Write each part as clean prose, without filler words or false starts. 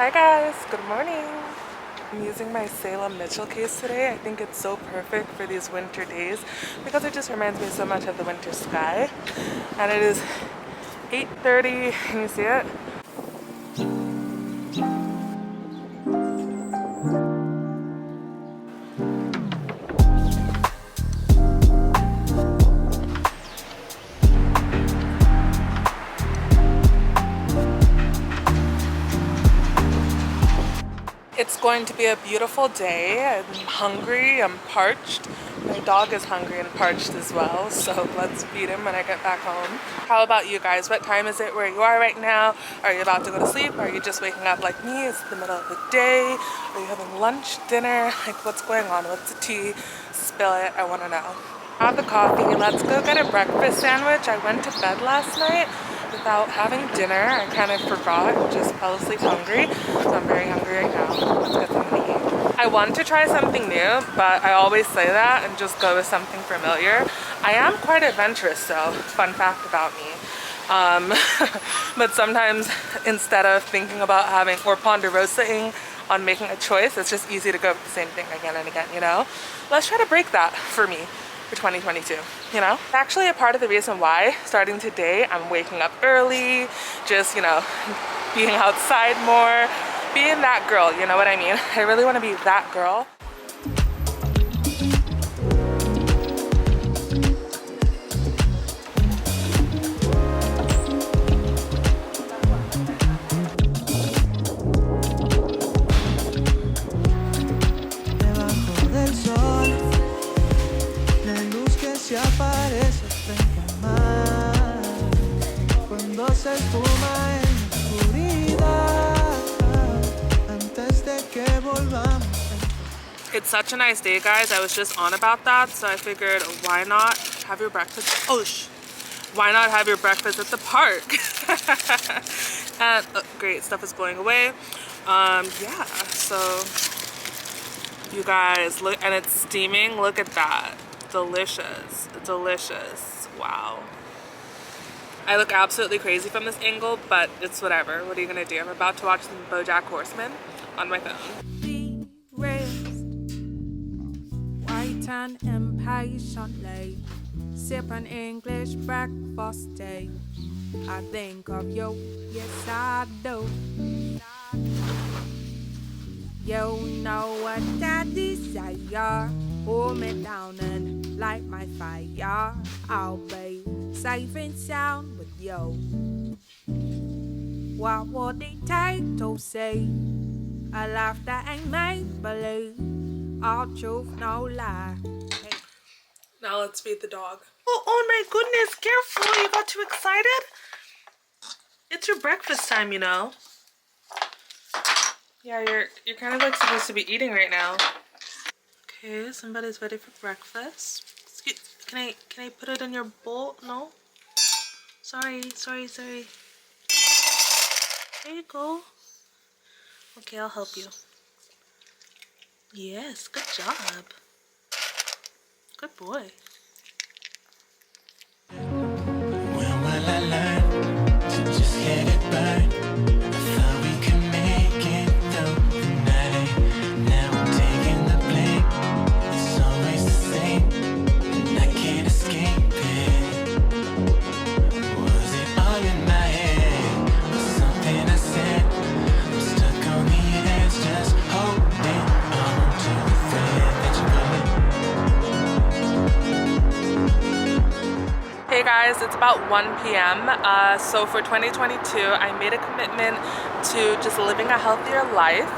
Hi guys, good morning. I'm using my Salem Mitchell case today. I think it's so perfect for these winter days because it just reminds me so much of the winter sky. And it is 8:30, can you see it? It's going to be a beautiful day. I'm hungry, I'm parched. My dog is hungry and parched as well, so let's feed him when I get back home. How about you guys? What time is it where you are right now? Are you about to go to sleep? Are you just waking up like me? It's the middle of the day. Are you having lunch, dinner? Like, what's going on? What's the tea? Spill it, I wanna know. Have the coffee, let's go get a breakfast sandwich. I went to bed last night without having dinner. I kind of forgot, just fell asleep hungry. So I'm very hungry right now. Let's get something to eat. I want to try something new, but I always say that and just go with something familiar. I am quite adventurous though, fun fact about me. But sometimes instead of thinking about having or ponderosaing on making a choice, it's just easy to go with the same thing again and again, you know? Let's try to break that for me for 2022, you know? Actually a part of the reason why starting today I'm waking up early, just, you know, being outside more, being that girl, you know what I mean? I really want to be that girl. Se aparece frente al mar cuando se espuma en la oscuridad antes de que volvamos. It's such a nice day, guys. I was just on about that, so I figured why not have your breakfast? Why not have your breakfast at the park? And great, stuff is blowing away. Yeah, so you guys look, and it's steaming. Look at that. Delicious, delicious. Wow. I look absolutely crazy from this angle, but it's whatever. What are you gonna do? I'm about to watch some BoJack Horseman on my phone. Be raised, white and impatiently, sip an English breakfast tea. I think of you, yes I do. You know what that desire. Hold me down and light my fire. I'll be safe and sound with you. What would it take to see a life that ain't make believe? All truth, no lie. Now let's feed the dog. Oh my goodness, careful, you got too excited? It's your breakfast time, you know. Yeah, you're kind of like supposed to be eating right now. Okay, somebody's ready for breakfast. Excuse, can I put it in your bowl? No? Sorry. There you go. Okay, I'll help you. Yes, good job. Good boy. When will I learn to just let it burn? I thought we could make it through the night. Now I'm taking the blame. It's always the same, and I can't escape it. Was it all in my head, or something I said? I'm stuck on the edge, just holding on to the thread that you Hey guys, it's about 1 p.m. So for 2022, I made a commitment to just living a healthier life.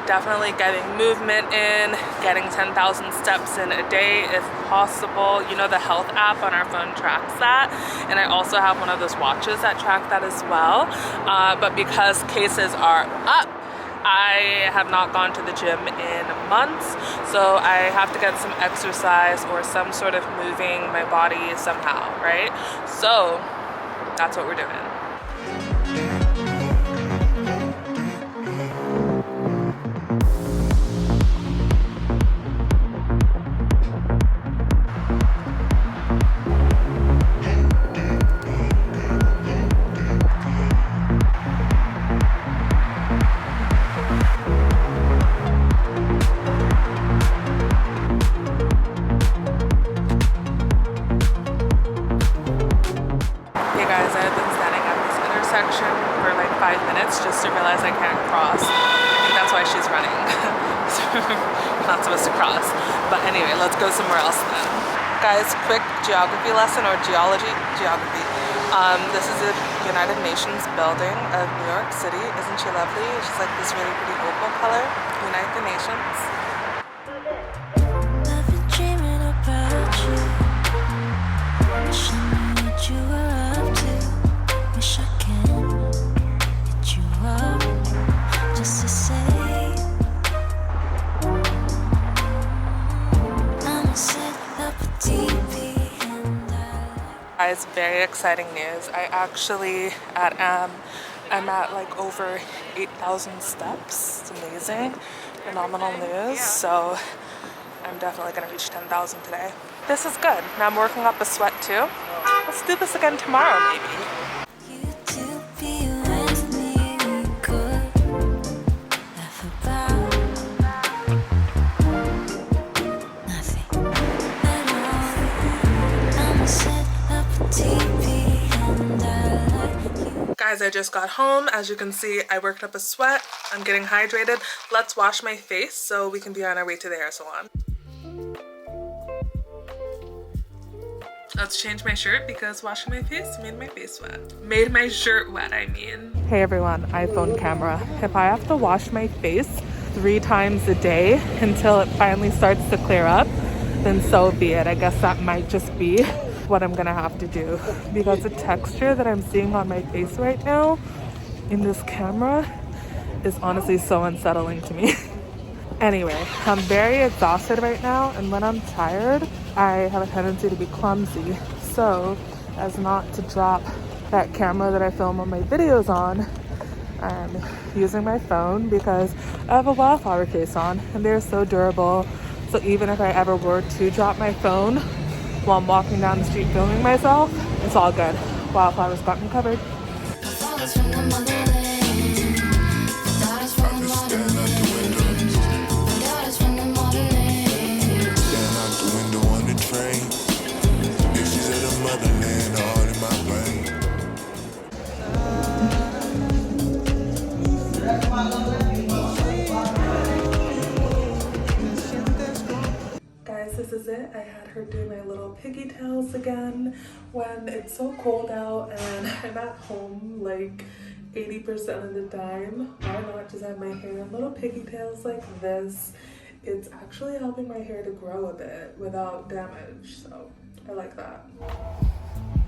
Definitely getting movement in, getting 10,000 steps in a day if possible. You know, the health app on our phone tracks that. And I also have one of those watches that track that as well. But because cases are up, I have not gone to the gym in months, so I have to get some exercise or some sort of moving my body somehow, right? So that's what we're doing. 5 minutes just to realize I can't cross. I think that's why she's running. Not supposed to cross. But anyway, let's go somewhere else then. Guys, quick geography lesson, or geography. This is the United Nations building of New York City. Isn't she lovely? She's like this really pretty opal color. Unite the Nations. I've been dreaming about you. Wish I knew what you were up to. Wish I can hit you up just to say I'ma set up a TV and Guys, very exciting news. I actually am at like over 8,000 steps. It's amazing. Phenomenal news. So I'm definitely gonna reach 10,000 today. This is good. Now I'm working up a sweat too. Let's do this again tomorrow maybe. you to be with me. We could laugh about nothing at all. I'ma set up a TV and I like you. Guys, I just got home. As you can see, I worked up a sweat. I'm getting hydrated. Let's wash my face so we can be on our way to the hair salon. Let's change my shirt because washing my face made my face wet. Made my shirt wet, I mean. Hey everyone, iPhone camera. If I have to wash my face 3 times a day until it finally starts to clear up, then so be it. I guess that might just be what I'm gonna have to do, because the texture that I'm seeing on my face right now in this camera is honestly so unsettling to me. Anyway, I'm very exhausted right now, and when I'm tired, I have a tendency to be clumsy. So, as not to drop that camera that I film all my videos on, I'm using my phone because I have a wildflower case on, and they're so durable. So even if I ever were to drop my phone while I'm walking down the street filming myself, it's all good. Wildflowers got me covered. Guys, this is it. I had her do my little piggy tails again when it's so cold out and I'm at home like 80% of the time. Why not just have my hair in little piggy tails like this? It's actually helping my hair to grow a bit without damage, so I like that.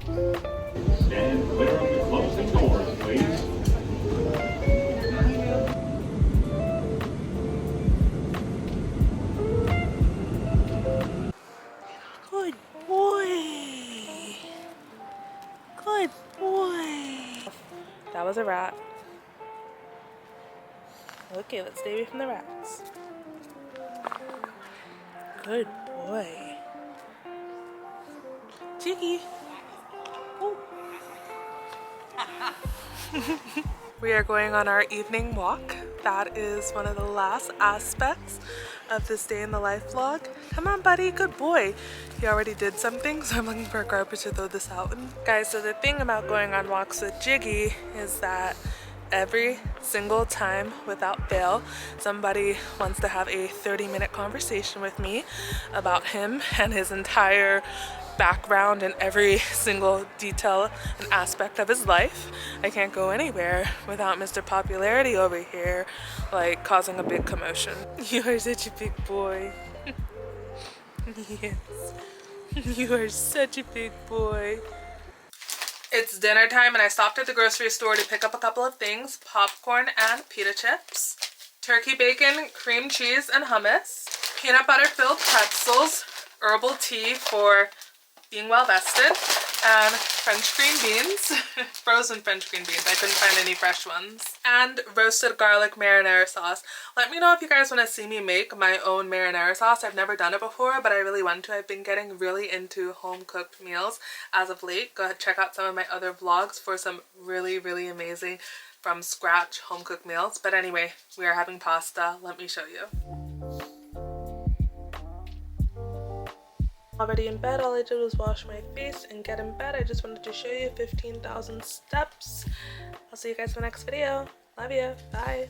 Stand clear of the closing doors, please. Good boy. Good boy. That was a rat. Okay, let's stay away from the rats. Good boy. Cheeky. Oh. We are going on our evening walk. That is one of the last aspects of this day in the life vlog. Come on, buddy, good boy. He already did something, so I'm looking for a garbage to throw this out in. Guys, so the thing about going on walks with Jiggy is that every single time without fail, somebody wants to have a 30-minute conversation with me about him and his entire background and every single detail and aspect of his life. I can't go anywhere without Mr. Popularity over here, like, causing a big commotion. You are such a big boy. Yes. You are such a big boy. It's dinner time and I stopped at the grocery store to pick up a couple of things: popcorn and pita chips, turkey bacon, cream cheese, and hummus, peanut butter filled pretzels, herbal tea for being well vested, and French green beans, frozen French green beans, I couldn't find any fresh ones, and roasted garlic marinara sauce. Let me know if you guys want to see me make my own marinara sauce. I've never done it before, but I really want to. I've been getting really into home cooked meals as of late. Go ahead, check out some of my other vlogs for some really, really amazing from scratch home cooked meals. But anyway, we are having pasta. Let me show you. Already in bed, all I did was wash my face and get in bed. I just wanted to show you 15,000 steps. I'll see you guys in the next video. Love you. Bye.